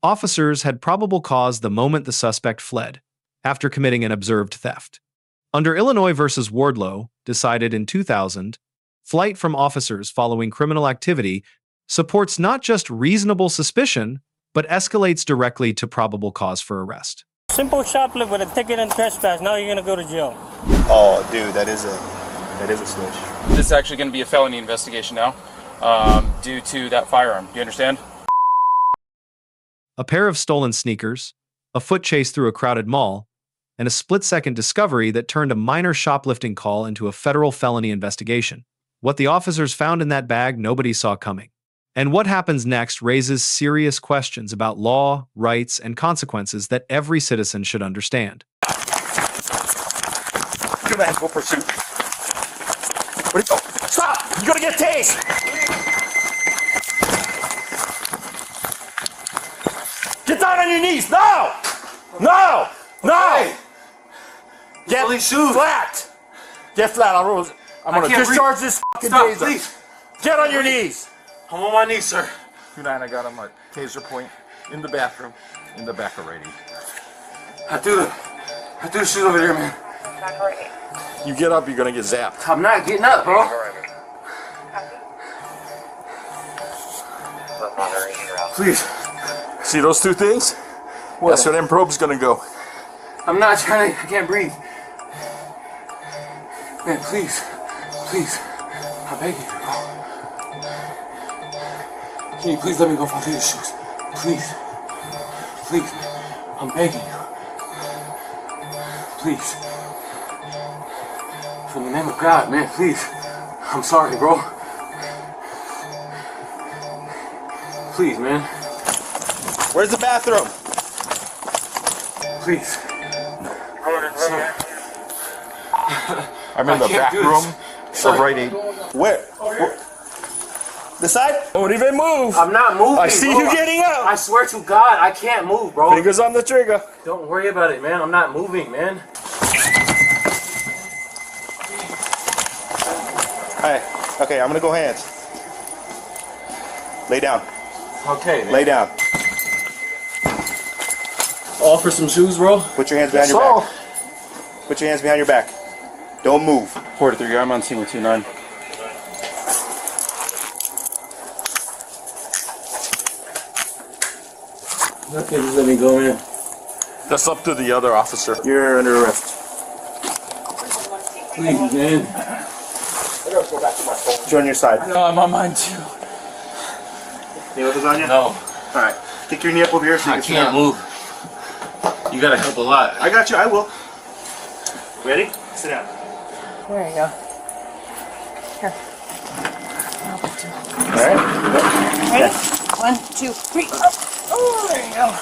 Officers had probable cause the moment the suspect fled, after committing an observed theft. Under Illinois v. Wardlow, decided in 2000, flight from officers following criminal activity supports not just reasonable suspicion, but escalates directly to probable cause for arrest. Simple shoplift with a ticket and trespass. Now you're gonna go to jail. Oh, dude, that is a switch. This is actually going to be a felony investigation now, due to that firearm. Do you understand? A pair of stolen sneakers, a foot chase through a crowded mall, and a split-second discovery that turned a minor shoplifting call into a federal felony investigation. What the officers found in that bag, nobody saw coming. And what happens next raises serious questions about law, rights, and consequences that every citizen should understand. Good man, go pursuit. Where'd he go? Stop! You're gonna get tased! Get down on your knees! No! No! No! Hey. Get flat! Get flat. I'm gonna discharge this fucking Stop, taser. please. Get on your knees! I'm on my knees, sir. Tonight I got on my taser point in the bathroom, in the back already. I threw the shoes over there, man. You get up, you're gonna get zapped. I'm not getting up, bro. Please. See those two things? That's where them probe's gonna go. I'm not trying to, I can't breathe. Man, please. Please. I'm begging you, bro. Can you please let me go find these shoes? Please. Please. I'm begging you. Please. For the name of God, man, please. I'm sorry, bro. Please, man. Where's the bathroom? Please. I'm in the back room of Rite Aid. Where? This side? Don't even move. I'm not moving. I see bro. you getting up. I swear to God, I can't move, bro. Fingers on the trigger. Don't worry about it, man. I'm not moving, man. Alright, okay, I'm gonna go hands. Lay down. Okay, man. Lay down. All for some shoes, bro? Put your hands behind your back. Put your hands behind your back. Don't move. 43, I'm on scene with 29. Okay, just let me go, man. That's up to the other officer. You're under arrest. Please, man. Put you on your side. No, I'm on mine too. Knee up on you? No, Alright. Kick your knee up over here so you I can sit can't down. move. You gotta help a lot. I got you, I will. Ready? Sit down. There you go. Here. Alright. Ready? 1, 2, 3. Oh, there you go.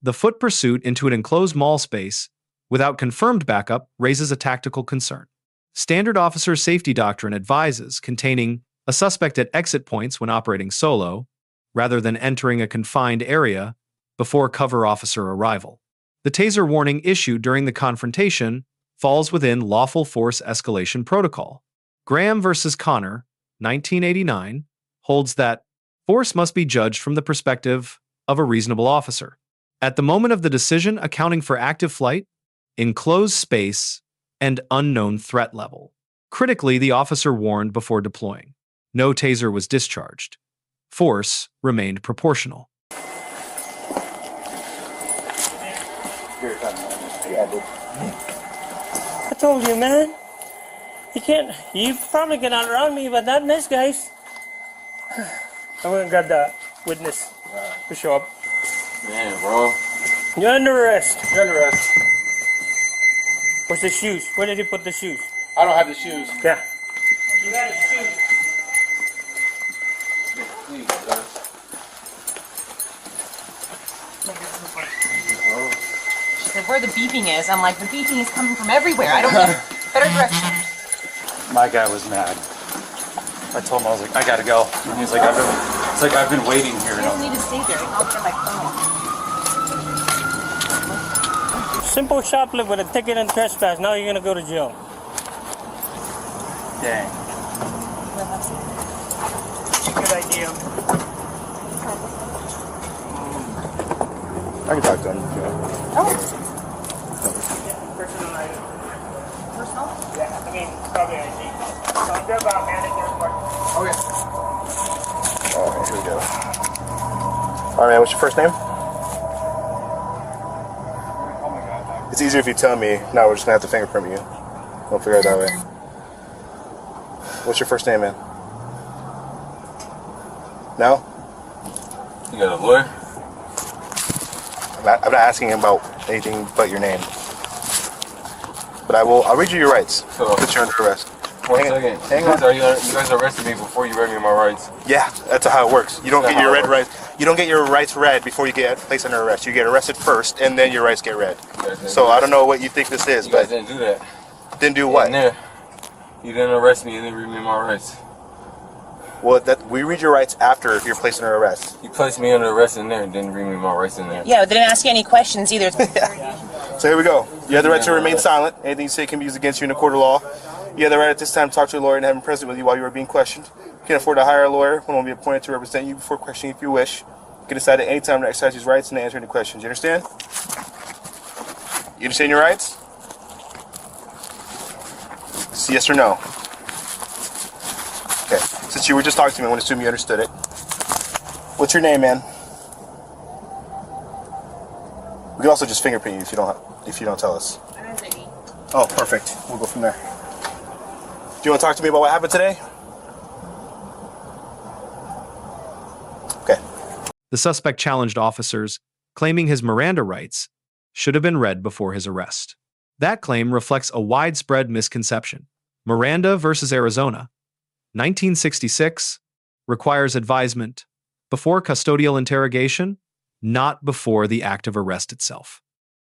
The foot pursuit into an enclosed mall space without confirmed backup raises a tactical concern. Standard officer safety doctrine advises containing a suspect at exit points when operating solo, rather than entering a confined area before cover officer arrival. The taser warning issued during the confrontation falls within lawful force escalation protocol. Graham versus Connor, 1989, holds that force must be judged from the perspective of a reasonable officer. At the moment of the decision accounting for active flight, enclosed space, and unknown threat level. Critically, the officer warned before deploying. No taser was discharged. Force remained proportional. I told you, man. You probably can outrun me, but not in this case. I went and got the witness to show up. Man, bro. You're under arrest. You're under arrest. Where's the shoes? Where did he put the shoes? I don't have the shoes. Yeah. You got the shoes. Please, sir. She said, where the beeping is. I'm like, the beeping is coming from everywhere. I don't know. Better direction. My guy was mad. I told him, I was like, I gotta go. And he's like, I've been waiting here. You don't need to stay there. I'll get my phone. Simple shoplift with a ticket and trespass. Now you're gonna go to jail. Dang. Good idea. I can talk to him. If you want. Oh. Personal item. Personal? Yeah, I mean, probably ID. So I'm good about managing your report. Okay. Alright, here we go. Alright, man, what's your first name? It's easier if you tell me. Now we're just gonna have to fingerprint you. We'll figure it that way. What's your first name, man? No? You got a lawyer? I'm not asking him about anything but your name. But I'll read you your rights. So, put you under arrest. One second. Hang on. You guys arrested me before you read me my rights. Yeah, that's how it works. You don't get your rights. You don't get your rights read before you get placed under arrest. You get arrested first, and then your rights get read. So I don't know what you think this is, You guys but didn't do that. didn't do what? You didn't arrest me and then read me my rights. Well, we read your rights after you're placed under arrest. You placed me under arrest in there and didn't read me my rights in there. Yeah, but they didn't ask you any questions either. So here we go. You have the right to remain silent. Anything you say can be used against you in a court of law. You have the right at this time to talk to a lawyer and have him present with you while you are being questioned. You can afford to hire a lawyer. One will be appointed to represent you before questioning if you wish. You can decide at any time to exercise his rights and to answer any questions. You understand? You understand your rights? Yes or no? Okay. Since you were just talking to me, I want to assume you understood it. What's your name, man? We can also just fingerprint you if you don't tell us. Oh, perfect. We'll go from there. Do you want to talk to me about what happened today? Okay. The suspect challenged officers, claiming his Miranda rights should have been read before his arrest. That claim reflects a widespread misconception. Miranda versus Arizona, 1966, requires advisement before custodial interrogation, not before the act of arrest itself.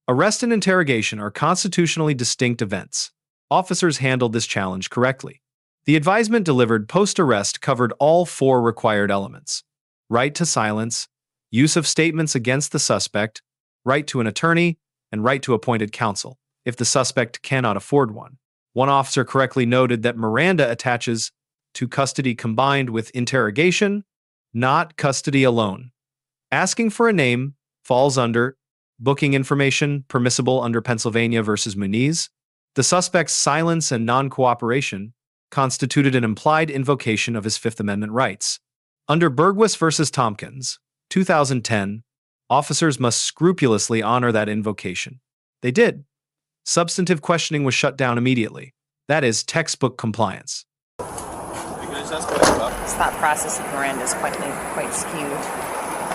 Arrest and interrogation are constitutionally distinct events. Officers handled this challenge correctly. The advisement delivered post-arrest covered all 4 required elements: right to silence, use of statements against the suspect, right to an attorney, and right to appointed counsel, if the suspect cannot afford one. One officer correctly noted that Miranda attaches to custody combined with interrogation, not custody alone. Asking for a name falls under booking information permissible under Pennsylvania versus Muniz. The suspect's silence and non-cooperation constituted an implied invocation of his Fifth Amendment rights. Under Bergwis versus Tompkins, 2010, officers must scrupulously honor that invocation. They did. Substantive questioning was shut down immediately. That is textbook compliance. This thought process of Miranda is quite skewed.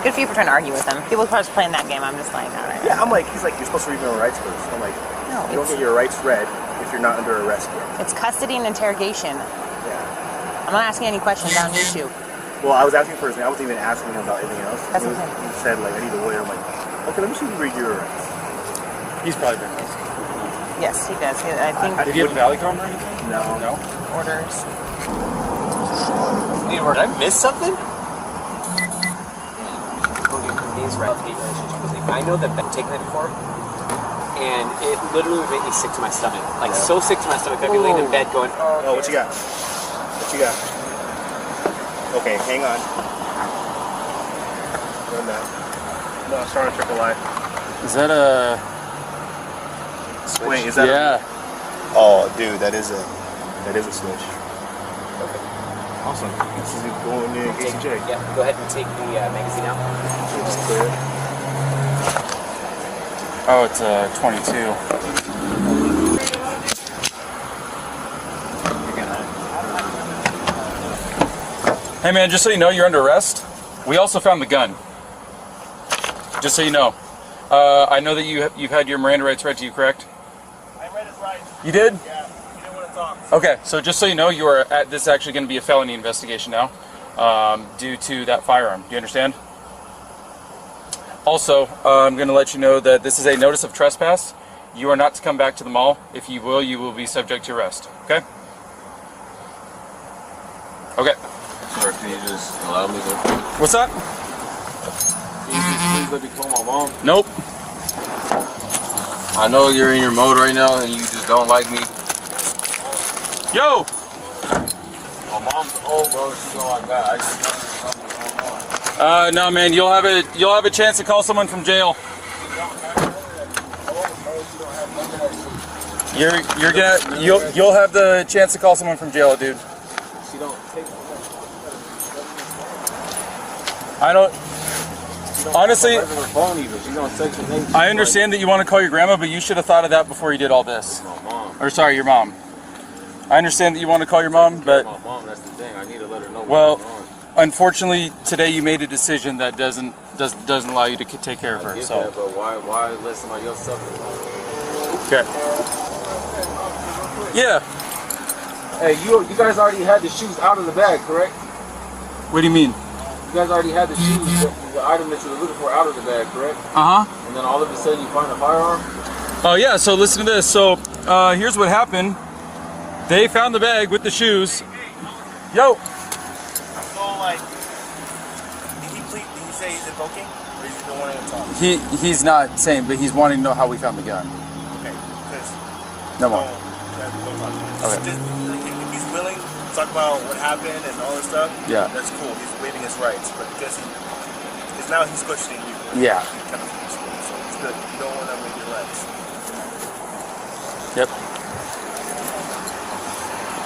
Good for you for trying to argue with them. People are playing that game. I'm just like, all right. Yeah, he's like, you're supposed to read your rights first. I'm like, No, you don't get your rights read if you're not under arrest yet. It's custody and interrogation. Yeah. I'm not asking any questions on you two. Well, I was asking for his name. I wasn't even asking him about anything else. That's He okay. said, like, I need a lawyer. I'm like, okay, let me see if you read your rights. He's probably been arrested. Yes, he does. I think Did he have a Bodycam or anything? No. orders. Did I miss something? I know that I've taken that before, and it literally would make me sick to my stomach. Like, so sick to my stomach that I'd be laying in bed going, Oh, what you got? What you got? Okay, hang on. Run that. No, start on triple I. Is that a... Wait, is that Yeah. Oh, dude, that is a switch. Okay. Awesome. This is going in KCJ. yeah, go ahead and take the magazine out. Just clear it. Oh, it's 22. Hey man, just so you know, you're under arrest. We also found the gun. Just so you know. I know that you've had your Miranda rights read to you, correct? I read his rights. You did? Yeah, he didn't want to talk. Okay, so just so you know, you are this is actually going to be a felony investigation now, due to that firearm. Do you understand? Also, I'm going to let you know that this is a notice of trespass. You are not to come back to the mall. If you will be subject to arrest. Okay? Okay. Sir, can you just allow me to... What's that? Can you just please let me call my mom? Nope. I know you're in your mode right now and you just don't like me. Yo! My mom's old, bro. She's all I got. I just got something going on. No, man. You'll have a chance to call someone from jail. You'll have the chance to call someone from jail, dude. She don't take. I don't. Honestly, phone either. She don't text her name. I understand that you want to call your grandma, but you should have thought of that before you did all this. My mom. Or sorry, your mom. I understand that you want to call your mom, but My mom. That's the thing. I need to let her know. well, what's going on. unfortunately, today you made a decision that doesn't allow you to take care of her. Get So that, but why let somebody else suffer? okay. Yeah. Hey, you guys already had the shoes out of the bag, correct? What do you mean? You guys already had the shoes, the item that you were looking for, out of the bag, correct? And then all of a sudden you find a firearm? Oh yeah, so listen to this. So here's what happened. They found the bag with the shoes. Yo. So, like, did he say he's invoking? Or is he the one in the talk? He's not saying, but he's wanting to know how we found the gun. Okay, because... No more. Okay. If he's willing to talk about what happened and all this stuff, yeah, that's cool. He's waiving his rights. But because now he's questioning you. Yeah. Kind of, so it's good. You don't want to waive your rights. Yep.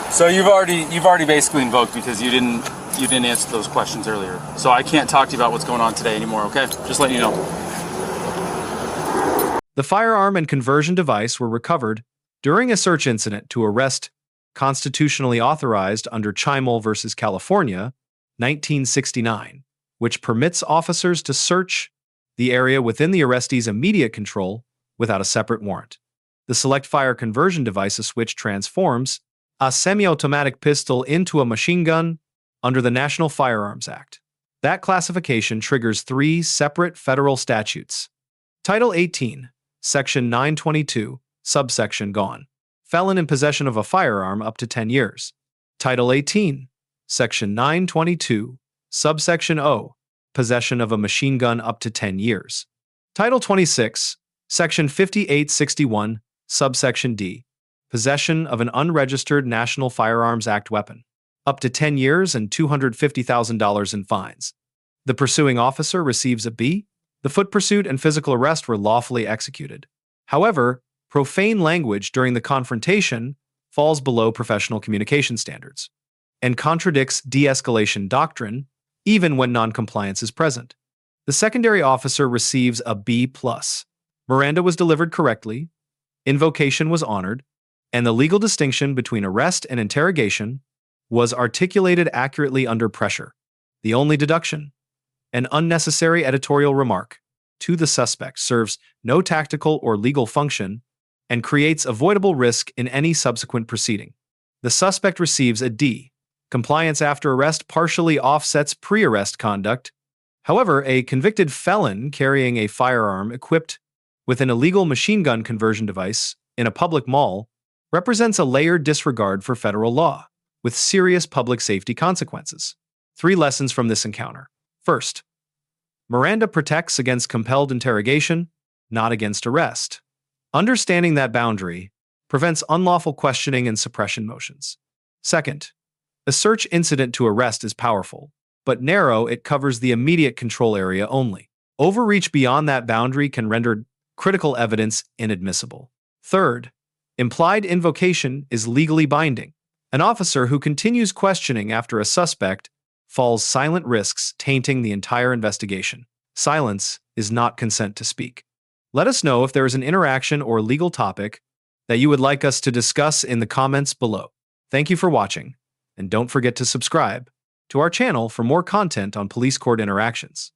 So you've already basically invoked because you didn't answer those questions earlier. So I can't talk to you about what's going on today anymore, okay? Just letting you know. The firearm and conversion device were recovered during a search incident to arrest constitutionally authorized under Chimel v. California, 1969, which permits officers to search the area within the arrestee's immediate control without a separate warrant. The select fire conversion device, a switch, transforms a semi-automatic pistol into a machine gun under the National Firearms Act. That classification triggers 3 separate federal statutes. Title 18, Section 922, subsection gone. Felon in possession of a firearm up to 10 years. Title 18, Section 922, subsection O, possession of a machine gun up to 10 years. Title 26, Section 5861, subsection D, possession of an unregistered National Firearms Act weapon, up to 10 years and $250,000 in fines. The pursuing officer receives a B. The foot pursuit and physical arrest were lawfully executed. However, profane language during the confrontation falls below professional communication standards and contradicts de-escalation doctrine even when noncompliance is present. The secondary officer receives a B+. Miranda was delivered correctly, invocation was honored, and the legal distinction between arrest and interrogation was articulated accurately under pressure. The only deduction, an unnecessary editorial remark to the suspect, serves no tactical or legal function and creates avoidable risk in any subsequent proceeding. The suspect receives a D. Compliance after arrest partially offsets pre-arrest conduct. However, a convicted felon carrying a firearm equipped with an illegal machine gun conversion device in a public mall represents a layered disregard for federal law, with serious public safety consequences. 3 lessons from this encounter. First, Miranda protects against compelled interrogation, not against arrest. Understanding that boundary prevents unlawful questioning and suppression motions. Second, a search incident to arrest is powerful, but narrow. It covers the immediate control area only. Overreach beyond that boundary can render critical evidence inadmissible. Third, implied invocation is legally binding. An officer who continues questioning after a suspect falls silent, risks tainting the entire investigation. Silence is not consent to speak. Let us know if there is an interaction or legal topic that you would like us to discuss in the comments below. Thank you for watching, and don't forget to subscribe to our channel for more content on police court interactions.